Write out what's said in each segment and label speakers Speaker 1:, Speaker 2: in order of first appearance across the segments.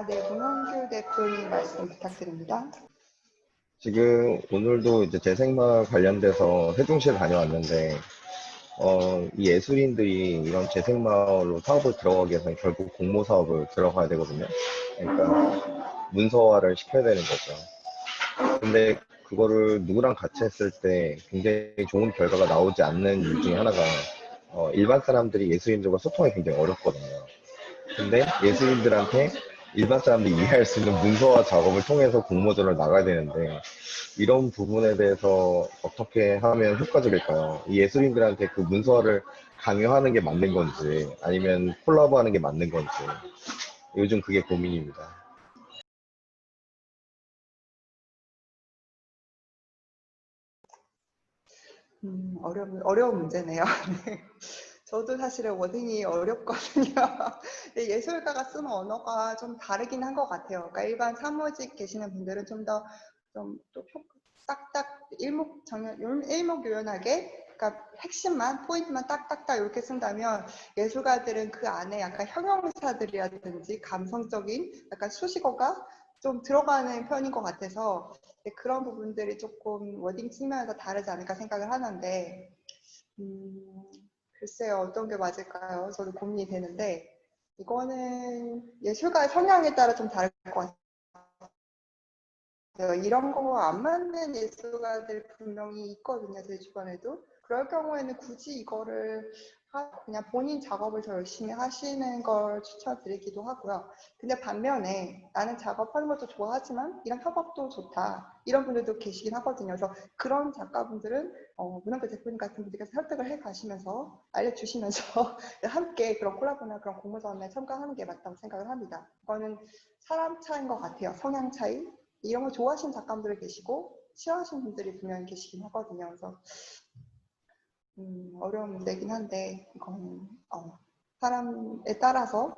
Speaker 1: 네, 문홍규 대표님 말씀 부탁드립니다.
Speaker 2: 지금 오늘도 이제 재생마을 관련돼서 세종시에 다녀왔는데, 이 예술인들이 이런 재생마을로 사업을 들어가기 위해서는 결국 공모 사업을 들어가야 되거든요. 그러니까 문서화를 시켜야 되는 거죠. 근데 그거를 누구랑 같이 했을 때 굉장히 좋은 결과가 나오지 않는 이유 중에 하나가 일반 사람들이 예술인들과 소통이 굉장히 어렵거든요. 근데 예술인들한테 일반 사람들이 이해할 수 있는 문서화 작업을 통해서 공모전을 나가야 되는데, 이런 부분에 대해서 어떻게 하면 효과적일까요? 이 예술인들한테 그 문서화를 강요하는 게 맞는 건지, 아니면 콜라보하는 게 맞는 건지, 요즘 그게 고민입니다.
Speaker 1: 어려운 문제네요. 네. 저도 사실은 워딩이 어렵거든요. 근데 예술가가 쓰는 언어가 좀 다르긴 한 것 같아요. 그러니까 일반 사무직 계시는 분들은 좀 더 또 딱딱 일목요연하게, 그러니까 핵심만 포인트만 딱딱딱 이렇게 쓴다면, 예술가들은 그 안에 약간 형용사들이라든지 감성적인 약간 수식어가 좀 들어가는 편인 것 같아서 그런 부분들이 조금 워딩 측면에서 다르지 않을까 생각을 하는데, 글쎄요, 어떤 게 맞을까요? 저도 고민이 되는데, 이거는 예술가의 성향에 따라 좀 다를 것 같아요. 이런 거 안 맞는 예술가들 분명히 있거든요, 제 주변에도. 그럴 경우에는 굳이 이거를 그냥 본인 작업을 더 열심히 하시는 걸 추천드리기도 하고요. 근데 반면에 나는 작업하는 것도 좋아하지만 이런 협업도 좋다, 이런 분들도 계시긴 하거든요. 그래서 그런 작가분들은 문학교 대표님 같은 분들께서 설득을 해 가시면서 알려주시면서 함께 그런 콜라보나 그런 공모전에 참가하는 게 맞다고 생각을 합니다. 이거는 사람 차이인 것 같아요. 성향 차이. 이런 걸 좋아하시는 작가분들이 계시고 싫어하시는 분들이 분명히 계시긴 하거든요. 그래서 어려운 문제긴 한데, 이거는 사람에 따라서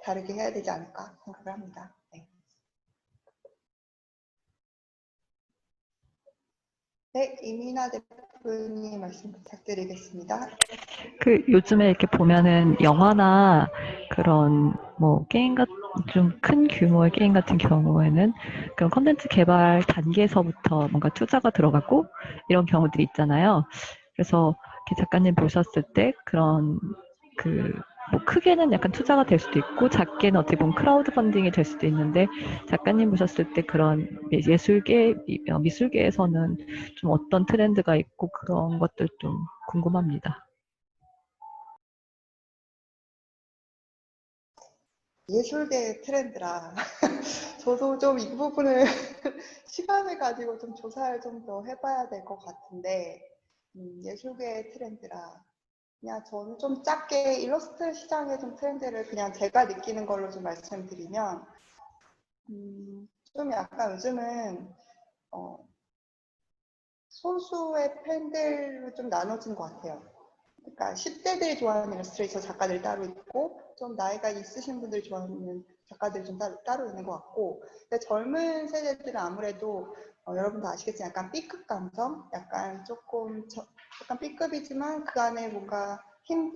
Speaker 1: 다르게 해야 되지 않을까 생각을 합니다. 네, 이민아 대표님 말씀 부탁드리겠습니다.
Speaker 3: 요즘에 이렇게 보면은 영화나 그런 게임 좀 큰 규모의 게임 같은 경우에는 그런 컨텐츠 개발 단계에서부터 뭔가 투자가 들어가고 이런 경우들이 있잖아요. 그래서 이렇게 작가님 보셨을 때 그런 크게는 약간 투자가 될 수도 있고 작게는 어떻게 보면 크라우드 펀딩이 될 수도 있는데, 작가님 보셨을 때 그런 미술계에서는 좀 어떤 트렌드가 있고 그런 것들 좀 궁금합니다.
Speaker 1: 예술계의 트렌드라 저도 좀 이 부분을 시간을 가지고 좀 조사를 좀 더 해봐야 될 것 같은데, 예술계의 트렌드라 그냥 저는 좀 작게 일러스트 시장의 좀 트렌드를 그냥 제가 느끼는 걸로 좀 말씀드리면, 좀 약간 요즘은 소수의 팬들로 좀 나눠진 것 같아요. 그러니까 10대들이 좋아하는 일러스트레이터 작가들이 따로 있고, 좀 나이가 있으신 분들이 좋아하는 작가들이 좀 따로 있는 것 같고, 근데 젊은 세대들은 아무래도 여러분도 아시겠지만 약간 B급 감성, 약간 조금 약간 B급이지만 그 안에 뭔가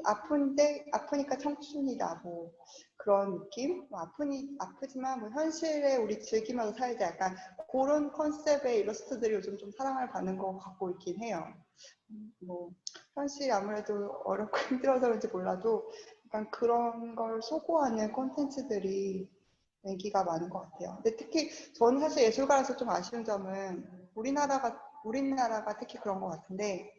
Speaker 1: 아프니까 청춘이다, 뭐 그런 느낌? 아프지만 뭐 현실에 우리 즐기면서 살자, 약간 그런 컨셉의 일러스트들이 요즘 좀 사랑을 받는 것 같고 있긴 해요. 뭐 현실이 아무래도 어렵고 힘들어서 그런지 몰라도 약간 그런 걸 소구하는 콘텐츠들이 인기가 많은 것 같아요. 근데 특히 저는 사실 예술가라서 좀 아쉬운 점은 우리나라가 특히 그런 것 같은데,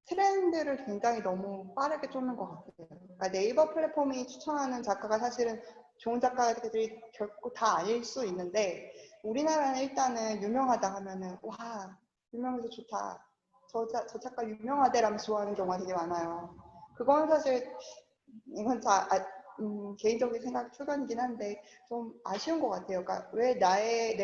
Speaker 1: 트렌드를 굉장히 너무 빠르게 쫓는 것 같아요. 그러니까 네이버 플랫폼이 추천하는 작가가 사실은 좋은 작가들이 결코 다 아닐 수 있는데, 우리나라는 일단은 유명하다 하면은 와, 유명해서 좋다, 저 작가 유명하대라면서 좋아하는 경우가 되게 많아요. 그건 사실 이건 개인적인 생각 출견이긴 한데 좀 아쉬운 것 같아요. 그러니까 왜 나의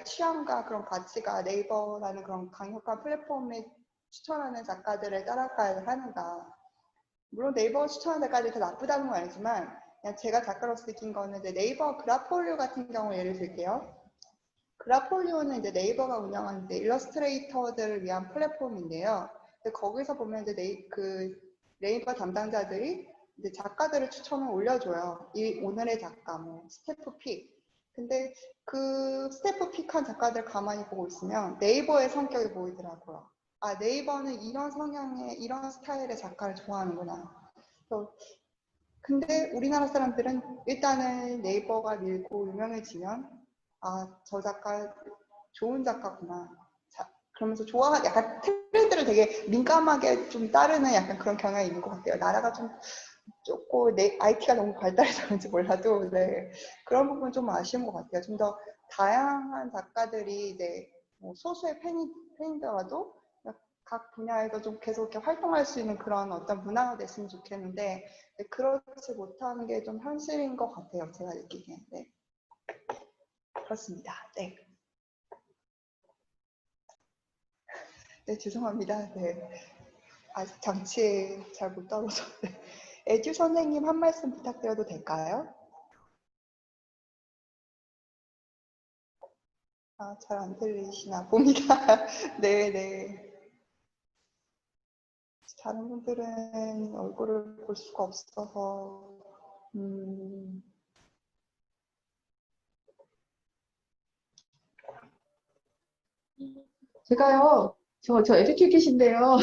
Speaker 1: 취향과 그런 가치가 네이버라는 그런 강력한 플랫폼에 추천하는 작가들을 따라가야 하는가. 물론 네이버 추천하는 작가들이 다 나쁘다는 건 아니지만, 그냥 제가 작가로서 느낀 거는 이제 네이버 그라폴리오 같은 경우 예를 들게요. 그라폴리오는 이제 네이버가 운영하는 이제 일러스트레이터들을 위한 플랫폼인데요. 근데 거기서 보면 이제 네이버 담당자들이 이제 작가들을 추천을 올려줘요. 오늘의 작가, 뭐 스태프 픽. 근데 그 스태프 픽한 작가들 가만히 보고 있으면 네이버의 성격이 보이더라고요. 아, 네이버는 이런 성향의, 이런 스타일의 작가를 좋아하는구나. 그래서 근데 우리나라 사람들은 일단은 네이버가 밀고 유명해지면 아, 저 작가 좋은 작가구나. 그러면서 약간 트렌드를 되게 민감하게 좀 따르는 약간 그런 경향이 있는 것 같아요. 나라가 좀 좁고 IT가 너무 발달해서 그런지 몰라도 네, 그런 부분 좀 아쉬운 것 같아요. 좀 더 다양한 작가들이 이제 뭐 소수의 팬이더라도 각 분야에서 좀 계속 이렇게 활동할 수 있는 그런 어떤 문화가 됐으면 좋겠는데 네, 그렇지 못하는 게 좀 현실인 것 같아요. 제가 느끼기엔. 네. 그렇습니다. 네. 네, 죄송합니다. 네. 아직 장치에 잘 못 다뤄서. 네. 에듀 선생님 한 말씀 부탁드려도 될까요? 아, 잘 안 들리시나 봅니다. 네, 네. 다른 분들은 얼굴을 볼 수가 없어서,
Speaker 4: 제가요, 저 에듀티켓인데요.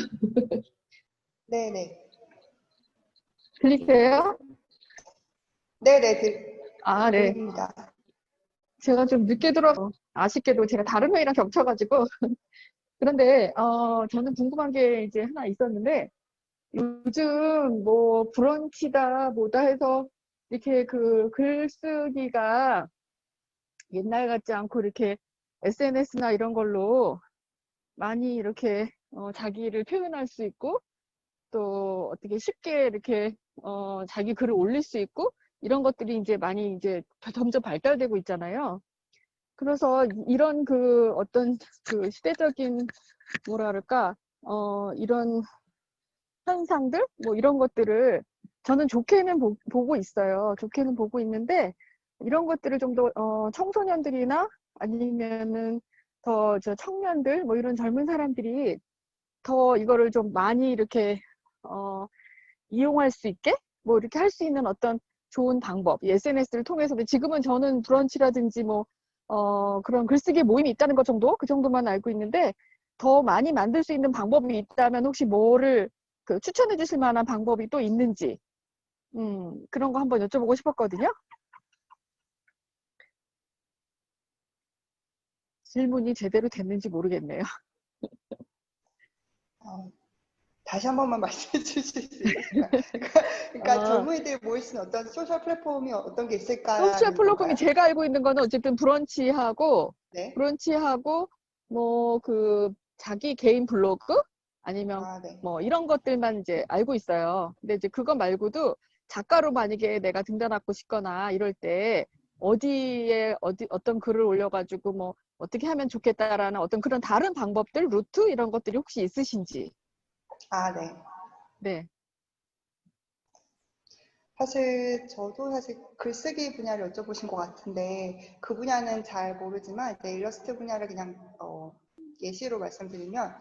Speaker 1: 네네.
Speaker 4: 들리세요?
Speaker 1: 네네,
Speaker 4: 아, 네.
Speaker 1: 들립니다.
Speaker 4: 제가 좀 늦게 들어서 아쉽게도 제가 다른 회의랑 겹쳐가지고. 그런데, 저는 궁금한 게 이제 하나 있었는데, 요즘 뭐 브런치다 뭐다 해서 이렇게 그 글쓰기가 옛날 같지 않고 이렇게 SNS나 이런 걸로 많이 이렇게 자기를 표현할 수 있고, 또 어떻게 쉽게 이렇게 자기 글을 올릴 수 있고 이런 것들이 이제 많이 이제 점점 발달되고 있잖아요. 그래서 이런 그 어떤 그 시대적인 뭐라 그럴까 이런 현상들 뭐 이런 것들을 저는 좋게는 보고 있어요. 좋게는 보고 있는데 이런 것들을 좀 더 청소년들이나 아니면은 더 저 청년들 뭐 이런 젊은 사람들이 더 이거를 좀 많이 이렇게 이용할 수 있게 뭐 이렇게 할 수 있는 어떤 좋은 방법, SNS를 통해서도 지금은 저는 브런치라든지 뭐 그런 글쓰기 모임이 있다는 것 정도 그 정도만 알고 있는데 더 많이 만들 수 있는 방법이 있다면 혹시 뭐를 그 추천해 주실 만한 방법이 또 있는지 그런 거 한번 여쭤보고 싶었거든요. 질문이 제대로 됐는지 모르겠네요.
Speaker 1: 다시 한 번만 말씀해 주실 수 있으실까요? 그러니까 젊은이들이 모일 수 있는 어떤 소셜 플랫폼이 어떤 게
Speaker 4: 소셜
Speaker 1: 있을까라는
Speaker 4: 플랫폼이
Speaker 1: 건가요?
Speaker 4: 제가 알고 있는 거는 어쨌든 브런치하고
Speaker 1: 네.
Speaker 4: 뭐 그 자기 개인 블로그 아니면
Speaker 1: 아, 네.
Speaker 4: 뭐 이런 것들만 이제 알고 있어요. 근데 이제 그거 말고도 작가로 만약에 내가 등단하고 싶거나 이럴 때 어디에 어떤 글을 올려가지고 뭐 어떻게 하면 좋겠다라는 어떤 그런 다른 방법들, 루트 이런 것들이 혹시 있으신지.
Speaker 1: 아, 네.
Speaker 4: 네.
Speaker 1: 사실 저도 사실 글쓰기 분야를 여쭤보신 것 같은데 그 분야는 잘 모르지만 이제 일러스트 분야를 그냥 예시로 말씀드리면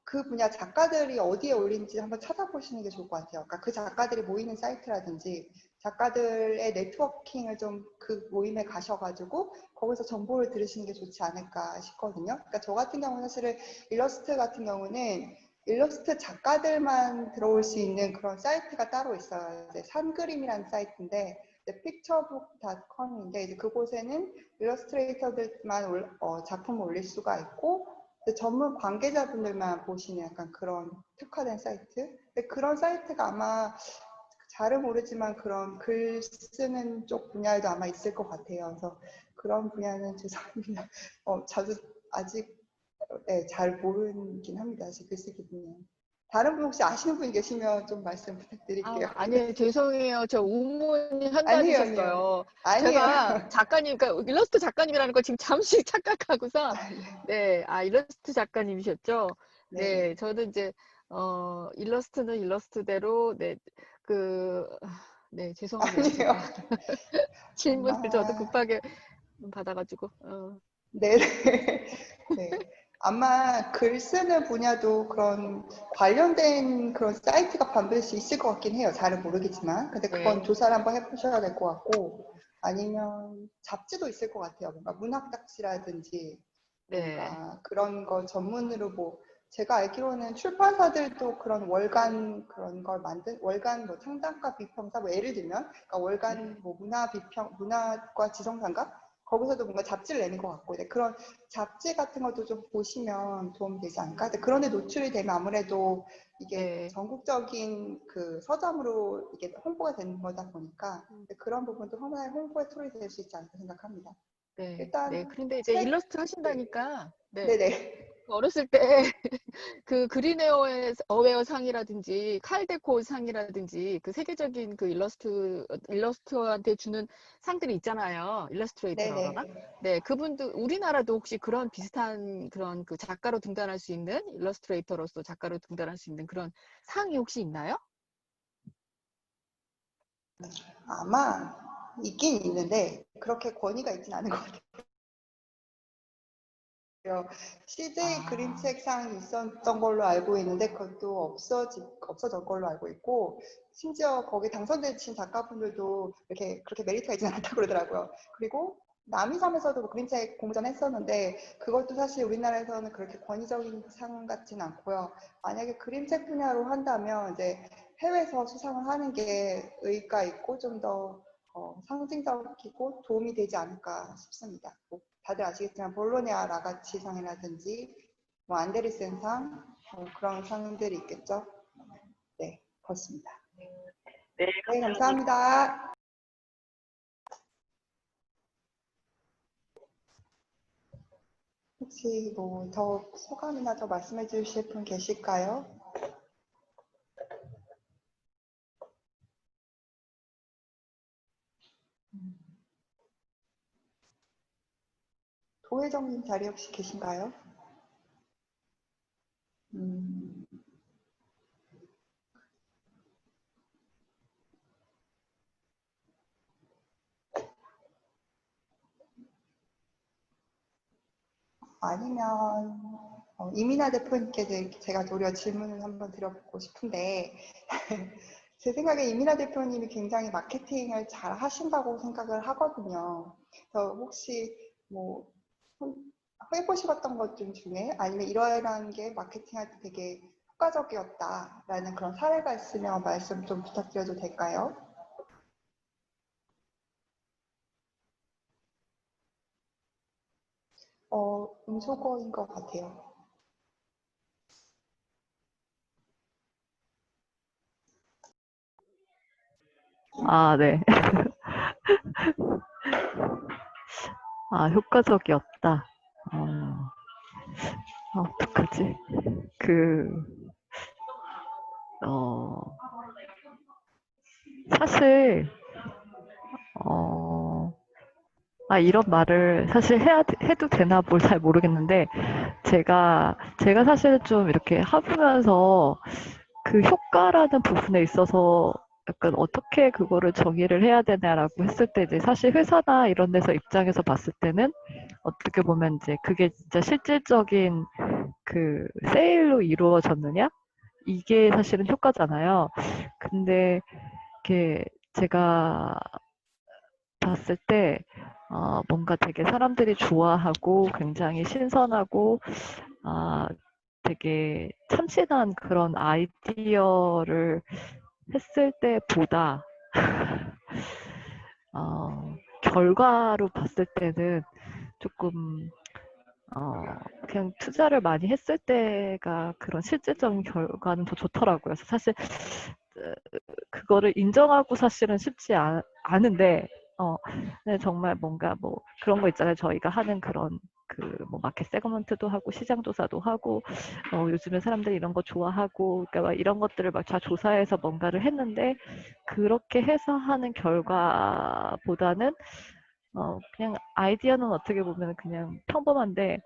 Speaker 1: 그 분야 작가들이 어디에 올린지 한번 찾아보시는 게 좋을 것 같아요. 그러니까 그 작가들이 모이는 사이트라든지 작가들의 네트워킹을 좀 그 모임에 가셔가지고 거기서 정보를 들으시는 게 좋지 않을까 싶거든요. 그러니까 저 같은 경우는 사실은 일러스트 같은 경우는 일러스트 작가들만 들어올 수 있는 그런 사이트가 따로 있어요. 이제 산그림이라는 사이트인데 picturebook.com인데 이제 그곳에는 일러스트레이터들만 작품을 올릴 수가 있고 전문 관계자분들만 보시는 약간 그런 특화된 사이트. 근데 그런 사이트가 아마 잘은 모르지만 그런 글 쓰는 쪽 분야에도 아마 있을 것 같아요. 그래서 그런 분야는 죄송합니다. 자주 아직 네, 잘 모르긴 합니다. 아직 글쓰기 분야. 다른 분 혹시 아시는 분이 계시면 좀 말씀 부탁드릴게요.
Speaker 4: 아니에요. 죄송해요. 저 우문이
Speaker 1: 아니에요, 아니에요.
Speaker 4: 한자리셨어요.
Speaker 1: 아니에요.
Speaker 4: 제가 작가님, 그러니까 일러스트 작가님이라는 거 지금 잠시 착각하고서, 네, 일러스트 작가님이셨죠?
Speaker 1: 네.
Speaker 4: 네, 저는 이제, 일러스트는 일러스트대로, 네, 네, 죄송합니다.
Speaker 1: 아니에요.
Speaker 4: 제가 질문을 저도
Speaker 1: 아마
Speaker 4: 급하게 받아가지고,
Speaker 1: 네. 네. 아마 글 쓰는 분야도 그런 관련된 그런 사이트가 반드시 있을 것 같긴 해요. 잘은 모르겠지만. 근데 그건
Speaker 4: 네.
Speaker 1: 조사를 한번 해보셔야 될 것 같고. 아니면 잡지도 있을 것 같아요. 뭔가 문학 잡지라든지
Speaker 4: 네.
Speaker 1: 뭔가 그런 거 전문으로 뭐 제가 알기로는 출판사들도 그런 월간 그런 걸 만든 월간 뭐 창작가 비평사 뭐 예를 들면 그러니까 월간 뭐 문화 비평 문화과 지성사인가 거기서도 뭔가 잡지를 내는 것 같고 그런 잡지 같은 것도 좀 보시면 도움이 되지 않을까? 근데 그런 데 노출이 되면 아무래도 이게
Speaker 4: 네.
Speaker 1: 전국적인 그 서점으로 이게 홍보가 되는 거다 보니까 그런 부분도 하나의 홍보의 툴이 될 수 있지 않을까 생각합니다.
Speaker 4: 네.
Speaker 1: 일단
Speaker 4: 네. 그런데 이제
Speaker 1: 책,
Speaker 4: 일러스트 하신다니까, 네.
Speaker 1: 네네.
Speaker 4: 어렸을 때 그 어웨어 상이라든지 칼데코 상이라든지 그 세계적인 그 일러스트한테 주는 상들이 있잖아요.
Speaker 1: 네네.
Speaker 4: 일러스트레이터라거나. 네, 그분도 우리나라도 혹시 그런 비슷한 그런 그 작가로 등단할 수 있는 일러스트레이터로서 작가로 등단할 수 있는 그런 상이 혹시 있나요?
Speaker 1: 아마 있긴 있는데 그렇게 권위가 있진 않은 것 같아요. CJ
Speaker 4: 아,
Speaker 1: 그림책상이 있었던 걸로 알고 있는데 그것도 없어진 걸로 알고 있고 심지어 거기 당선되신 작가분들도 이렇게 그렇게 메리트가 있지 않다고 그러더라고요. 그리고 남이섬에서도 뭐 그림책 공모전 했었는데 그것도 사실 우리나라에서는 그렇게 권위적인 상 같지는 않고요. 만약에 그림책 분야로 한다면 이제 해외에서 수상을 하는 게 의의가 있고 좀 더 상징적이고 도움이 되지 않을까 싶습니다. 뭐 다들 아시겠지만 볼로냐 라가치 상이라든지 뭐 안데르센 상 그런 상들이 있겠죠. 네, 그렇습니다.
Speaker 4: 네,
Speaker 1: 네,
Speaker 4: 감사합니다.
Speaker 1: 감사합니다. 혹시 뭐 더 소감이나 더 말씀해 주실 분 계실까요? 도혜정님 자리 혹시 계신가요? 음, 아니면 이민아 대표님께 제가 도리어 질문을 한번 드려보고 싶은데 제 생각에 이민아 대표님이 굉장히 마케팅을 잘 하신다고 생각을 하거든요. 그래서 혹시 뭐 해보셨던 것 중에 아니면 이러한 게 마케팅할 때 되게 효과적이었다라는 그런 사례가 있으면 말씀 좀 부탁드려도 될까요? 음소거인 것 같아요.
Speaker 3: 아, 네. 아, 효과적이었다. 어떡하지? 그, 어, 사실, 어, 이런 말을 사실 해도 되나 뭘 잘 모르겠는데, 제가 사실 좀 이렇게 하면서 그 효과라는 부분에 있어서 약간 어떻게 그거를 정의를 해야 되냐라고 했을 때 이제 사실 회사나 이런 데서 입장에서 봤을 때는 어떻게 보면 이제 그게 진짜 실질적인 그 세일로 이루어졌느냐? 이게 사실은 효과잖아요. 근데 이게 제가 봤을 때 뭔가 되게 사람들이 좋아하고 굉장히 신선하고 아, 되게 참신한 그런 아이디어를 했을 때보다 결과로 봤을 때는 조금 그냥 투자를 많이 했을 때가 그런 실질적인 결과는 더 좋더라고요. 그래서 사실 그거를 인정하고 사실은 쉽지 않은데 근데 정말 뭔가 뭐 그런 거 있잖아요. 저희가 하는 그런 그 뭐 마켓 세그먼트도 하고 시장 조사도 하고 요즘에 사람들이 이런 거 좋아하고 그러니까 막 이런 것들을 막 다 조사해서 뭔가를 했는데 그렇게 해서 하는 결과보다는 그냥 아이디어는 어떻게 보면 그냥 평범한데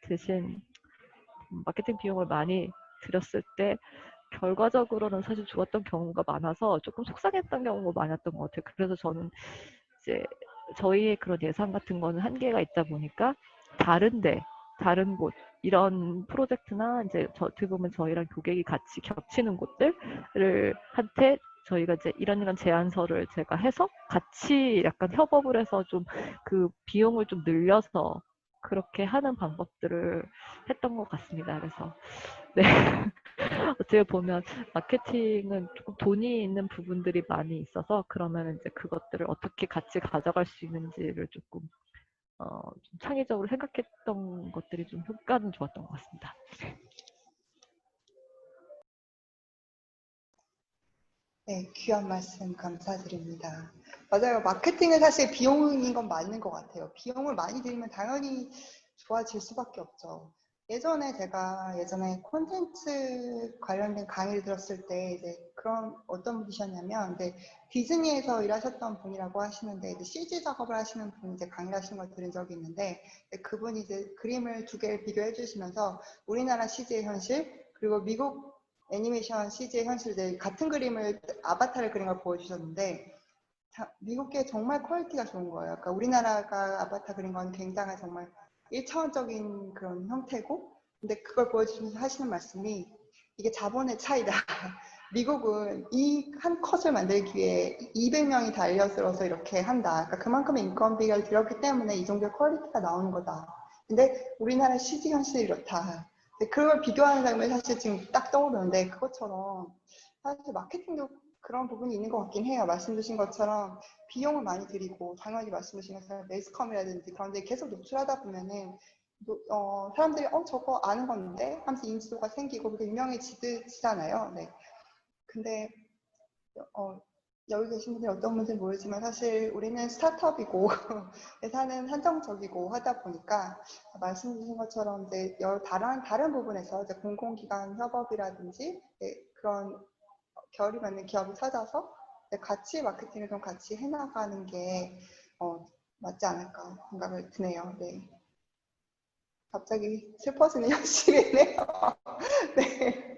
Speaker 3: 대신 마케팅 비용을 많이 들였을 때 결과적으로는 사실 좋았던 경우가 많아서 조금 속상했던 경우가 많았던 것 같아요. 그래서 저는 이제 저희의 그런 예산 같은 거는 한계가 있다 보니까 다른 곳, 이런 프로젝트나 이제 어떻게 보면 저희랑 고객이 같이 겹치는 곳들을 한테 저희가 이제 이런 제안서를 제가 해서 같이 약간 협업을 해서 좀 그 비용을 좀 늘려서 그렇게 하는 방법들을 했던 것 같습니다. 그래서 네. 어떻게 보면 마케팅은 조금 돈이 있는 부분들이 많이 있어서 그러면 이제 그것들을 어떻게 같이 가져갈 수 있는지를 조금 좀 창의적으로 생각했던 것들이 좀 효과는 좋았던 것 같습니다.
Speaker 1: 네, 귀한 말씀 감사드립니다. 맞아요. 마케팅은 사실 비용인 건 맞는 것 같아요. 비용을 많이 들이면 당연히 좋아질 수밖에 없죠. 제가 예전에 콘텐츠 관련된 강의를 들었을 때 이제 그런 어떤 분이셨냐면 이제 디즈니에서 일하셨던 분이라고 하시는데 이제 CG 작업을 하시는 분이 이제 강의를 하시는 걸 들은 적이 있는데 그분이 이제 그림을 두 개를 비교해 주시면서 우리나라 CG의 현실 그리고 미국 애니메이션 CG의 현실들 같은 그림을 아바타를 그린 걸 보여주셨는데 미국계 정말 퀄리티가 좋은 거예요. 그러니까 우리나라가 아바타 그린 건 굉장히 정말 1차원적인 그런 형태고 근데 그걸 보여주면서 하시는 말씀이 이게 자본의 차이다. 미국은 이 한 컷을 만들기 위해 200명이 달려들어서 이렇게 한다. 그러니까 그만큼의 인건비가 들었기 때문에 이 정도의 퀄리티가 나오는 거다. 근데 우리나라 CG 현실이 이렇다. 그걸 비교하는 장면이 사실 지금 딱 떠오르는데 그것처럼 사실 마케팅도 그런 부분이 있는 것 같긴 해요. 말씀 주신 것처럼 비용을 많이 들이고 당연히 말씀 주신 것처럼 매스컴이라든지 그런 데 계속 노출하다 보면은 사람들이 저거 아는 건데 하면서 인지도가 생기고 그게 유명해지잖아요. 네. 근데 여기 계신 분들이 어떤 분인지 모르지만 사실 우리는 스타트업이고 예산은 한정적이고 하다 보니까 말씀 주신 것처럼 이제 다른 부분에서 이제 공공기관 협업이라든지 그런 결이 맞는 기업을 찾아서 같이 마케팅을 좀 같이 해나가는 게 맞지 않을까 생각을 드네요. 네. 갑자기 슬퍼지는 현실이네요. 네.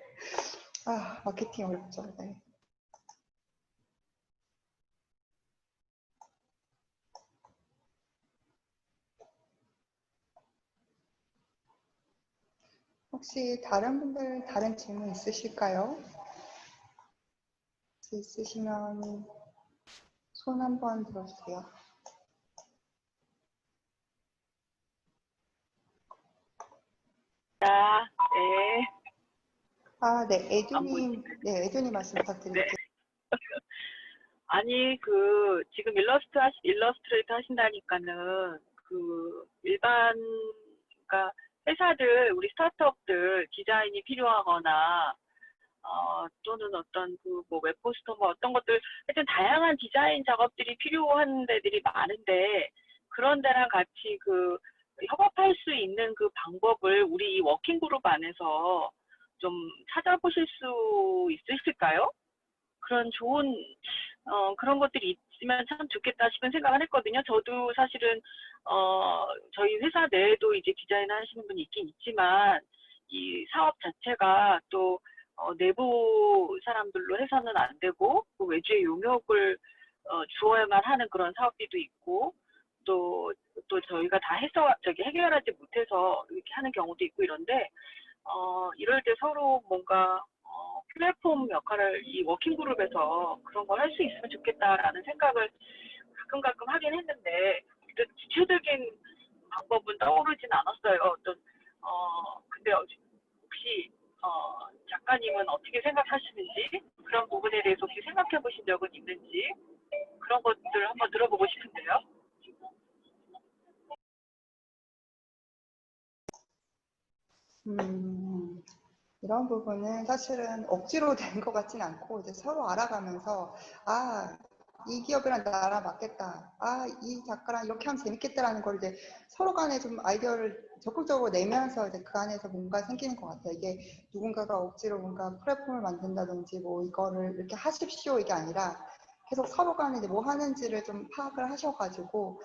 Speaker 1: 마케팅 어렵죠. 네. 혹시 다른 분들 다른 질문 있으실까요? 있으시면 손 한번 들어주세요.
Speaker 5: 네.
Speaker 1: 네, 애주님 말씀 부탁드릴게요.
Speaker 5: 네. 아니, 지금 일러스트레이터 하신다니까는, 그러니까 회사들, 우리 스타트업들 디자인이 필요하거나, 또는 어떤 웹포스터 어떤 것들, 하여튼 다양한 디자인 작업들이 필요한 데들이 많은데, 그런 데랑 같이 협업할 수 있는 그 방법을 우리 이 워킹그룹 안에서 좀 찾아보실 수 있으실까요? 그런 좋은 그런 것들이 있으면 참 좋겠다 싶은 생각을 했거든요. 저도 사실은 저희 회사 내에도 이제 디자인 하시는 분이 있긴 있지만 이 사업 자체가 또 내부 사람들로 해서는 안 되고 외주의 용역을 주어야만 하는 그런 사업비도 있고 또 저희가 다 해결하지 못해서 이렇게 하는 경우도 있고 이런데 이럴 때 서로 뭔가 플랫폼 역할을 이 워킹그룹에서 그런 걸 할 수 있으면 좋겠다라는 생각을 가끔 하긴 했는데 구체적인 방법은 떠오르진 않았어요. 근데 혹시 작가님은 어떻게 생각하시는지 그런 부분에 대해서 혹시 생각해 보신 적은 있는지 그런 것들 한번 들어보고 싶은데요.
Speaker 1: 이런 부분은 사실은 억지로 된 것 같진 않고 이제 서로 알아가면서 이 기업이랑 나랑 맞겠다. 이 작가랑 이렇게 하면 재밌겠다라는 걸 이제 서로 간에 좀 아이디어를 적극적으로 내면서 이제 그 안에서 뭔가 생기는 것 같아요. 이게 누군가가 억지로 뭔가 플랫폼을 만든다든지 이거를 이렇게 하십시오 이게 아니라 계속 서로 간에 이제 뭐 하는지를 좀 파악을 하셔가지고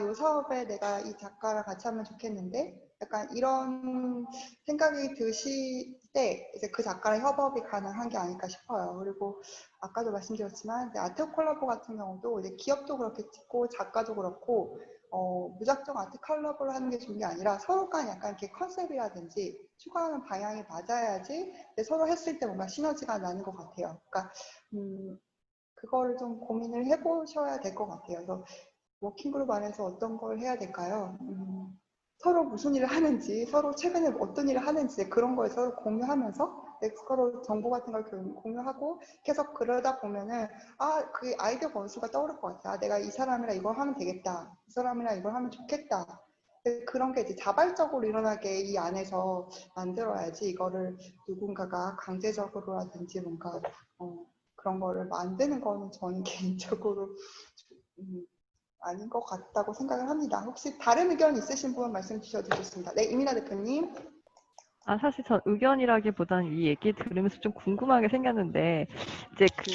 Speaker 1: 이 사업에 내가 이 작가랑 같이 하면 좋겠는데 약간 이런 생각이 드실 때 이제 그 작가랑 협업이 가능한 게 아닐까 싶어요. 그리고 아까도 말씀드렸지만 아트 콜라보 같은 경우도 이제 기업도 그렇게 찍고 작가도 그렇고 무작정 아트 콜라보를 하는 게 좋은 게 아니라 서로 간 약간 이렇게 컨셉이라든지 추구하는 방향이 맞아야지 서로 했을 때 뭔가 시너지가 나는 것 같아요. 그러니까 그거를 좀 고민을 해보셔야 될 것 같아요. 그래서 워킹그룹 안에서 어떤 걸 해야 될까요? 서로 무슨 일을 하는지, 서로 최근에 어떤 일을 하는지 그런 걸 서로 공유하면서 서로 정보 같은 걸 공유하고 계속 그러다 보면은 그 아이디어 건수가 떠오를 것 같아. 내가 이 사람이랑 이걸 하면 되겠다. 이 사람이랑 이걸 하면 좋겠다. 그런 게 이제 자발적으로 일어나게 이 안에서 만들어야지 이거를 누군가가 강제적으로라든지 뭔가 그런 거를 만드는 거는 저는 개인적으로 아닌 것 같다고 생각을 합니다. 혹시 다른 의견 있으신 분 말씀 주셔도 좋습니다. 네, 이민아 대표님.
Speaker 3: 사실 전 의견이라기보다는 이 얘기 들으면서 좀 궁금한 게 생겼는데, 이제 그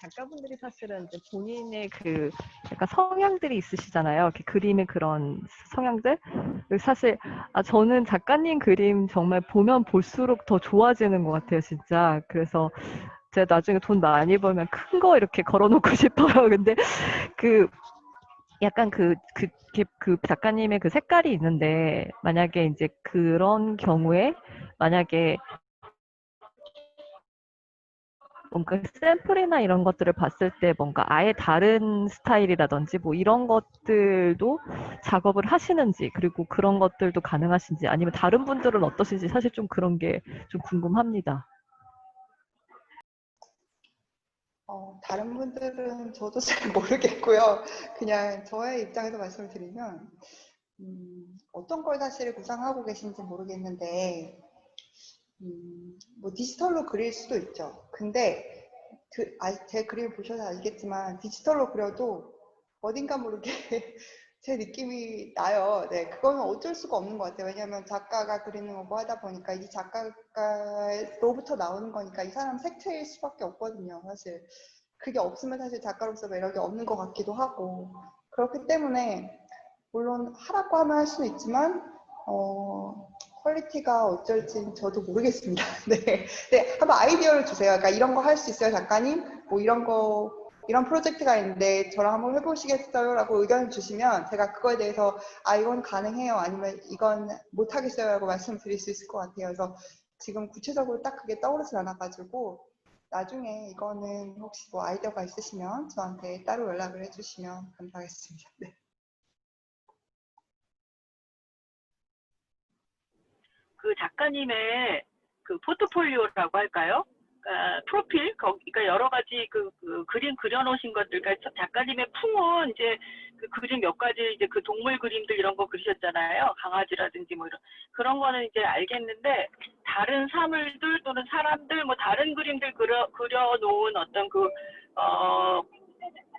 Speaker 3: 작가분들이 사실은 이제 본인의 그 약간 성향들이 있으시잖아요. 이렇게 그림의 그런 성향들. 사실 저는 작가님 그림 정말 보면 볼수록 더 좋아지는 것 같아요, 진짜. 그래서 제가 나중에 돈 많이 벌면 큰 거 이렇게 걸어놓고 싶어요. 근데 약간 그 작가님의 그 색깔이 있는데, 만약에 이제 그런 경우에, 만약에 뭔가 샘플이나 이런 것들을 봤을 때 뭔가 아예 다른 스타일이라든지 뭐 이런 것들도 작업을 하시는지, 그리고 그런 것들도 가능하신지, 아니면 다른 분들은 어떠신지 사실 좀 그런 게 좀 궁금합니다.
Speaker 1: 다른 분들은 저도 잘 모르겠고요. 그냥 저의 입장에서 말씀을 드리면 어떤 걸 사실 구상하고 계신지 모르겠는데 뭐 디지털로 그릴 수도 있죠. 근데 제 그림을 보셔서 알겠지만 디지털로 그려도 어딘가 모르게 제 느낌이 나요. 네, 그거는 어쩔 수가 없는 것 같아요. 왜냐하면 작가가 그리는 거고 하다 보니까 이 작가로부터 나오는 거니까 이 사람 색채일 수밖에 없거든요. 사실 그게 없으면 사실 작가로서 매력이 없는 것 같기도 하고 그렇기 때문에 물론 하라고 하면 할 수는 있지만 퀄리티가 어쩔지 저도 모르겠습니다. 네, 네, 한번 아이디어를 주세요. 그러니까 이런 거 할 수 있어요, 작가님? 뭐 이런 프로젝트가 있는데 저랑 한번 해보시겠어요? 라고 의견을 주시면 제가 그거에 대해서 이건 가능해요. 아니면 이건 못하겠어요. 라고 말씀드릴 수 있을 것 같아요. 그래서 지금 구체적으로 딱 그게 떠오르지 않아가지고 나중에 이거는 혹시 뭐 아이디어가 있으시면 저한테 따로 연락을 해주시면 감사하겠습니다. 네.
Speaker 5: 그 작가님의 그 포트폴리오라고 할까요? 프로필, 그러니까 여러 가지 그 그림 그려놓으신 것들, 그러니까 작가님의 풍은 이제 그 그림 몇 가지 이제 그 동물 그림들 이런 거 그리셨잖아요. 강아지라든지 뭐 그런 거는 이제 알겠는데 다른 사물들 또는 사람들 뭐 다른 그림들 그려놓은 어떤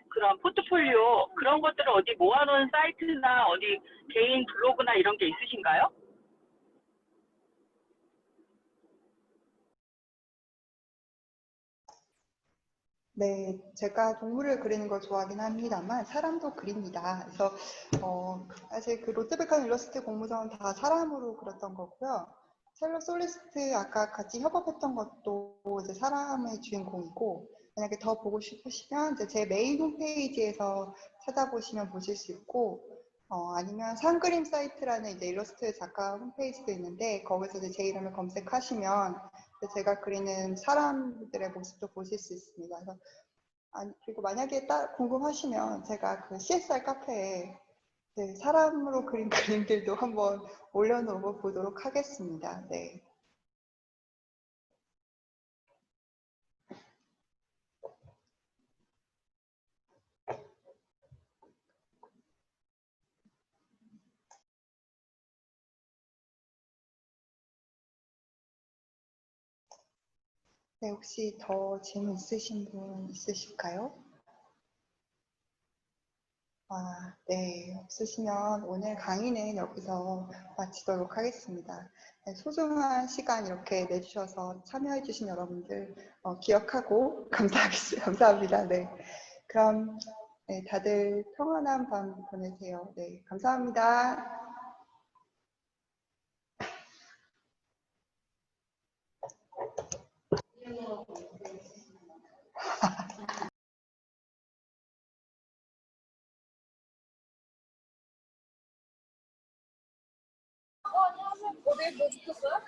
Speaker 5: 그런 포트폴리오 그런 것들을 어디 모아놓은 사이트나 어디 개인 블로그나 이런 게 있으신가요?
Speaker 1: 네, 제가 동물을 그리는 걸 좋아하긴 합니다만 사람도 그립니다. 그래서 사실 그 롯데백화점 일러스트 공모전 다 사람으로 그렸던 거고요. 첼로 솔리스트 아까 같이 협업했던 것도 이제 사람의 주인공이고 만약에 더 보고 싶으시면 이제 제 메인 홈페이지에서 찾아보시면 보실 수 있고 아니면 상그림 사이트라는 이제 일러스트 작가 홈페이지도 있는데 거기서 이제 제 이름을 검색하시면 제가 그리는 사람들의 모습도 보실 수 있습니다. 그래서 그리고 만약에 궁금하시면 제가 그 CSR 카페에 사람으로 그린 그림들도 한번 올려놓고 보도록 하겠습니다. 네. 네, 혹시 더 질문 있으신 분 있으실까요? 네, 없으시면 오늘 강의는 여기서 마치도록 하겠습니다. 네, 소중한 시간 이렇게 내주셔서 참여해주신 여러분들 기억하고 감사합니다. 네, 그럼 네, 다들 평안한 밤 보내세요. 네, 감사합니다.
Speaker 6: 어디 뭐 붙었어요?